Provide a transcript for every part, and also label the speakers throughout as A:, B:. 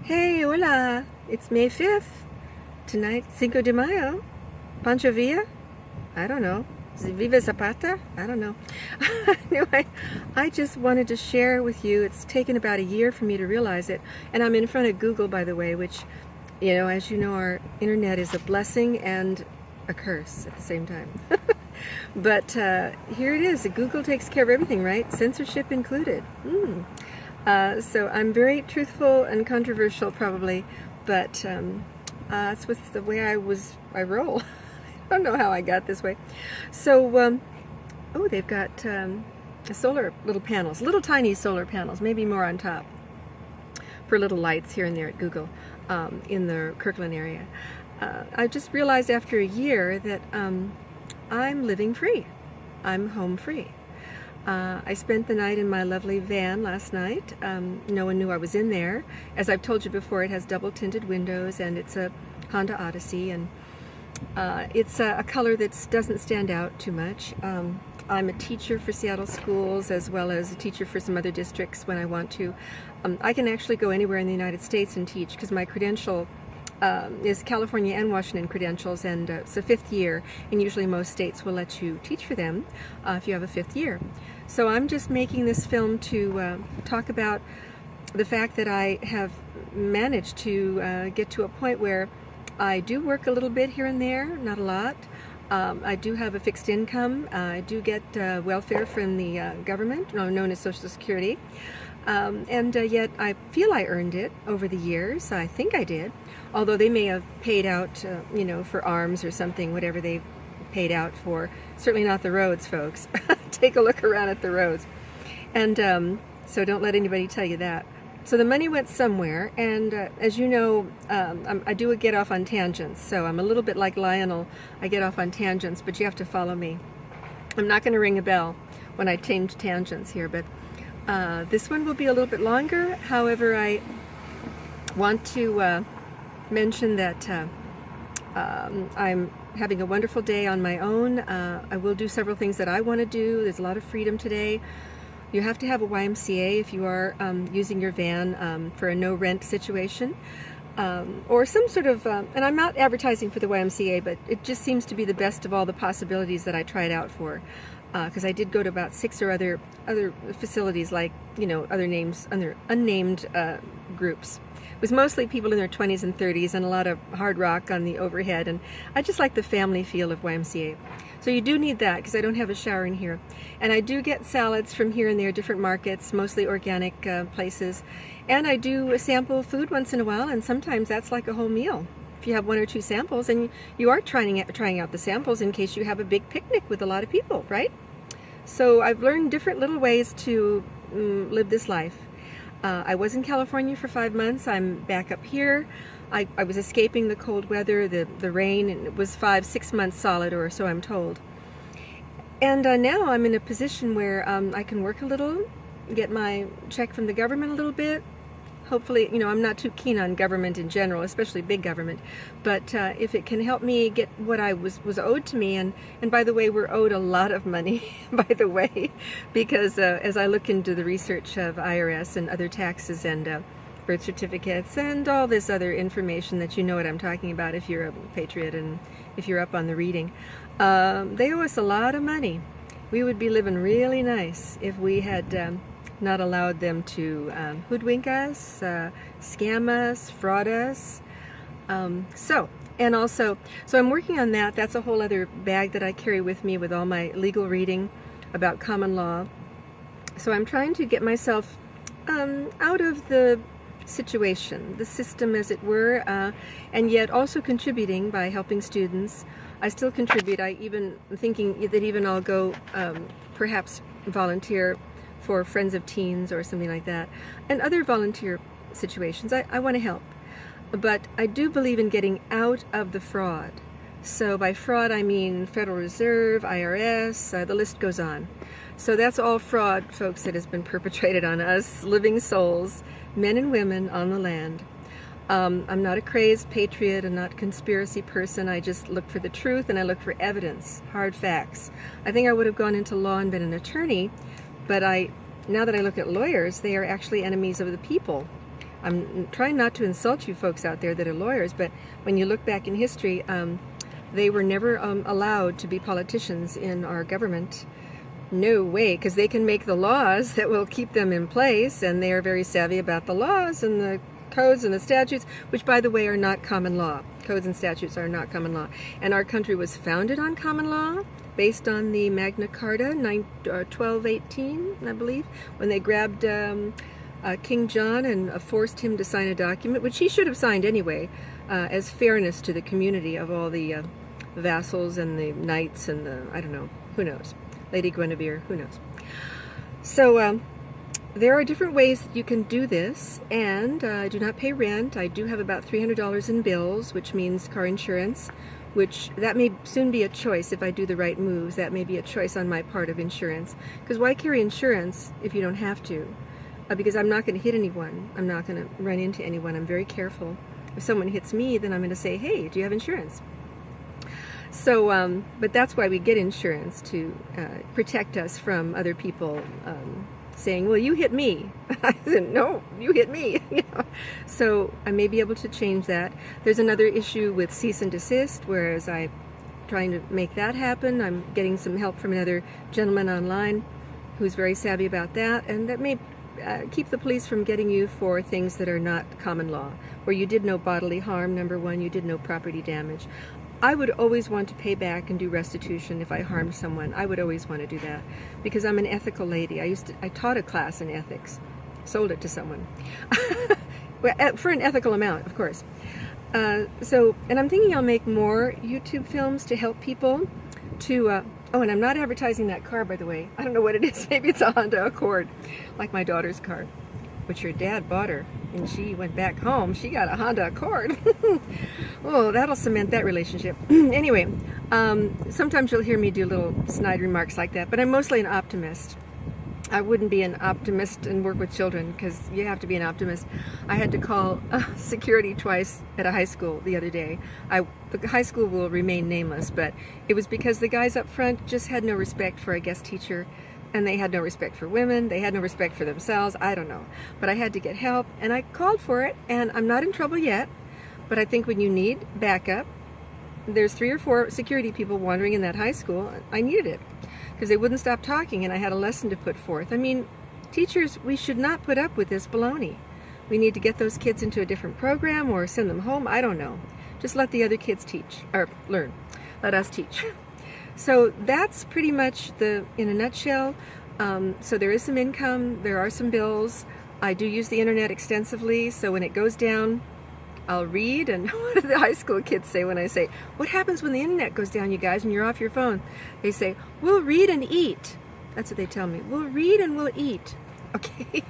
A: Hey, hola! It's May 5th. Tonight, Cinco de Mayo. Pancho Villa? I don't know. Viva Zapata? I don't know. Anyway, I just wanted to share with you. It's taken about a year for me to realize it. And I'm in front of Google, by the way, which, as you know, our internet is a blessing and a curse at the same time. But here it is. Google takes care of everything, right? Censorship included. So I'm very truthful and controversial, probably, but that's with the way I roll. I don't know how I got this way. So, they've got solar little panels, little tiny solar panels, maybe more on top, for little lights here and there at Google in the Kirkland area. I just realized after a year that I'm living free. I'm home free. I spent the night in my lovely van last night. No one knew I was in there. As I've told you before, it has double tinted windows and it's a Honda Odyssey, and it's a color that doesn't stand out too much. I'm a teacher for Seattle schools as well as a teacher for some other districts when I want to. I can actually go anywhere in the United States and teach because my credential is California and Washington credentials, and it's a 5th year, and usually most states will let you teach for them if you have a 5th year. So I'm just making this film to talk about the fact that I have managed to get to a point where I do work a little bit here and there, not a lot. I do have a fixed income. I do get welfare from the government, known as Social Security. And yet I feel I earned it over the years. I think I did. Although they may have paid out, for arms or something, whatever they've paid out for. Certainly not the roads, folks. Take a look around at the roads. And so don't let anybody tell you that. So the money went somewhere, and as you know, I do get off on tangents. So I'm a little bit like Lionel. I get off on tangents, but you have to follow me. I'm not going to ring a bell when I change tangents here, but this one will be a little bit longer. However, I want to mention that I'm having a wonderful day on my own. I will do several things that I want to do. There's a lot of freedom today. You have to have a YMCA if you are using your van for a no-rent situation. Or some sort of, and I'm not advertising for the YMCA, but it just seems to be the best of all the possibilities that I tried out for. Because I did go to about 6 or other facilities, like, other unnamed groups. It was mostly people in their 20s and 30s and a lot of hard rock on the overhead, and I just like the family feel of YMCA. So you do need that, because I don't have a shower in here. And I do get salads from here and there, different markets, mostly organic places. And I do sample food once in a while, and sometimes that's like a whole meal. If you have 1 or 2 samples, and you are trying out the samples in case you have a big picnic with a lot of people, right? So I've learned different little ways to live this life. I was in California for 5 months. I'm back up here. I was escaping the cold weather, the rain, and it was 5-6 months solid, or so I'm told. And now I'm in a position where I can work a little, get my check from the government a little bit. Hopefully, I'm not too keen on government in general, especially big government. But if it can help me get what I was owed to me, and by the way, we're owed a lot of money, by the way, because as I look into the research of IRS and other taxes and birth certificates and all this other information that you know what I'm talking about if you're a patriot and if you're up on the reading, they owe us a lot of money. We would be living really nice if we had not allowed them to hoodwink us, scam us, fraud us. So I'm working on that. That's a whole other bag that I carry with me with all my legal reading about common law. So I'm trying to get myself out of the situation, the system as it were, and yet also contributing by helping students. I still contribute. I even thinking that even I'll go perhaps volunteer for Friends of Teens or something like that, and other volunteer situations. I want to help, but I do believe in getting out of the fraud. So by fraud I mean Federal Reserve, IRS, the list goes on. So that's all fraud, folks, that has been perpetrated on us living souls, men and women on the land. I'm not a crazed patriot, I'm not a conspiracy person. I just look for the truth and I look for evidence, hard facts. I think I would have gone into law and been an attorney, but now that I look at lawyers, they are actually enemies of the people. I'm trying not to insult you folks out there that are lawyers, but when you look back in history, they were never allowed to be politicians in our government. No way, because they can make the laws that will keep them in place, and they are very savvy about the laws and the codes and the statutes, which, by the way, are not common law. Codes and statutes are not common law. And our country was founded on common law, based on the Magna Carta, 1218, I believe, when they grabbed King John and forced him to sign a document, which he should have signed anyway, as fairness to the community of all the vassals and the knights and the, I don't know, who knows, Lady Guinevere, who knows. So there are different ways that you can do this, and I do not pay rent. I do have about $300 in bills, which means car insurance, which that may soon be a choice if I do the right moves. That may be a choice on my part of insurance. Because why carry insurance if you don't have to? Because I'm not going to hit anyone. I'm not going to run into anyone. I'm very careful. If someone hits me, then I'm going to say, hey, do you have insurance? So, but that's why we get insurance, to protect us from other people saying, well, you hit me. I said, no, you hit me. You know? So I may be able to change that. There's another issue with cease and desist, whereas I'm trying to make that happen. I'm getting some help from another gentleman online who's very savvy about that, and that may keep the police from getting you for things that are not common law, where you did no bodily harm, number one, you did no property damage. I would always want to pay back and do restitution if I harmed someone. I would always want to do that because I'm an ethical lady. I taught a class in ethics, sold it to someone for an ethical amount, of course. And I'm thinking I'll make more YouTube films to help people to, oh, and I'm not advertising that car, by the way. I don't know what it is. Maybe it's a Honda Accord, like my daughter's car, which her dad bought her, and she went back home. She got a Honda Accord. Oh, that'll cement that relationship. Anyway, sometimes you'll hear me do little snide remarks like that, but I'm mostly an optimist. I wouldn't be an optimist and work with children because you have to be an optimist. I had to call security twice at a high school the other day. The high school will remain nameless, but it was because the guys up front just had no respect for a guest teacher, and they had no respect for women. They had no respect for themselves. I don't know. But I had to get help, and I called for it, and I'm not in trouble yet. But I think when you need backup, there's 3 or 4 security people wandering in that high school. I needed it because they wouldn't stop talking, and I had a lesson to put forth. I mean, teachers, we should not put up with this baloney. We need to get those kids into a different program or send them home. I don't know. Just let the other kids teach, or learn. Let us teach. So that's pretty much in a nutshell. So there is some income. There are some bills. I do use the internet extensively, so when it goes down, I'll read. And what do the high school kids say when I say, what happens when the internet goes down, you guys, and you're off your phone? They say, we'll read and eat. That's what they tell me. We'll read and we'll eat. Okay.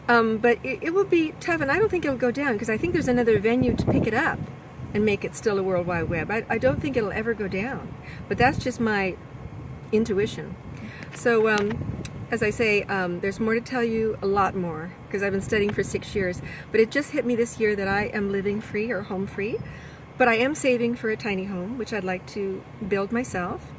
A: But it will be tough, and I don't think it'll go down because I think there's another venue to pick it up and make it still a World Wide Web. I don't think it'll ever go down. But that's just my intuition. So, as I say, there's more to tell you, a lot more, because I've been studying for 6 years. But it just hit me this year that I am living free or home free. But I am saving for a tiny home, which I'd like to build myself.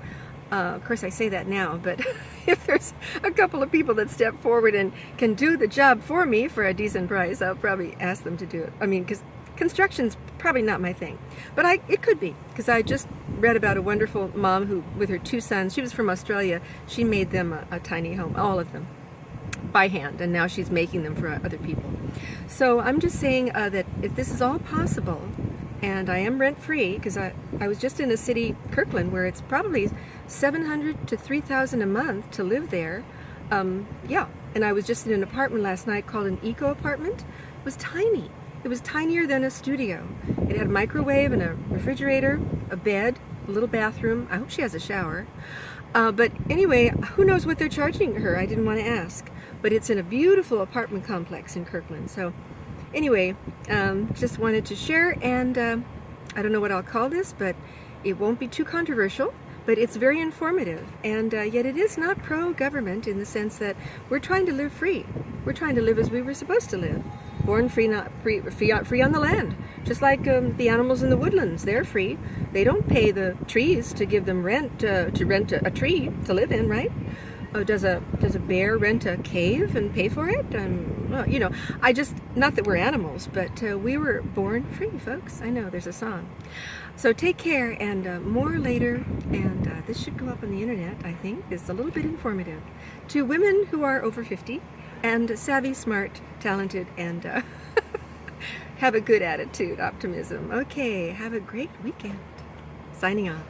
A: Of course, I say that now, but if there's a couple of people that step forward and can do the job for me for a decent price, I'll probably ask them to do it. I mean, because construction's probably not my thing, but it could be, because I just read about a wonderful mom who, with her 2 sons, she was from Australia, she made them a tiny home, all of them, by hand, and now she's making them for other people. So I'm just saying that if this is all possible, and I am rent-free, because I was just in a city, Kirkland, where it's probably $700 to $3,000 a month to live there. Yeah, and I was just in an apartment last night called an eco apartment. It was tiny. It was tinier than a studio. It had a microwave and a refrigerator, a bed, a little bathroom. I hope she has a shower. But anyway, who knows what they're charging her? I didn't want to ask. But it's in a beautiful apartment complex in Kirkland. So anyway, just wanted to share, and I don't know what I'll call this, but it won't be too controversial. But it's very informative, and yet it is not pro-government in the sense that we're trying to live free. We're trying to live as we were supposed to live. Born free, not free on the land. Just like the animals in the woodlands, they're free. They don't pay the trees to give them rent, to rent a tree to live in, right? Oh, does a bear rent a cave and pay for it? Well, you know, not that we're animals, but we were born free, folks. I know, there's a song. So take care, and more later, and this should go up on the internet, I think. It's a little bit informative to women who are over 50 and savvy, smart, talented, and have a good attitude, optimism. Okay, have a great weekend. Signing off.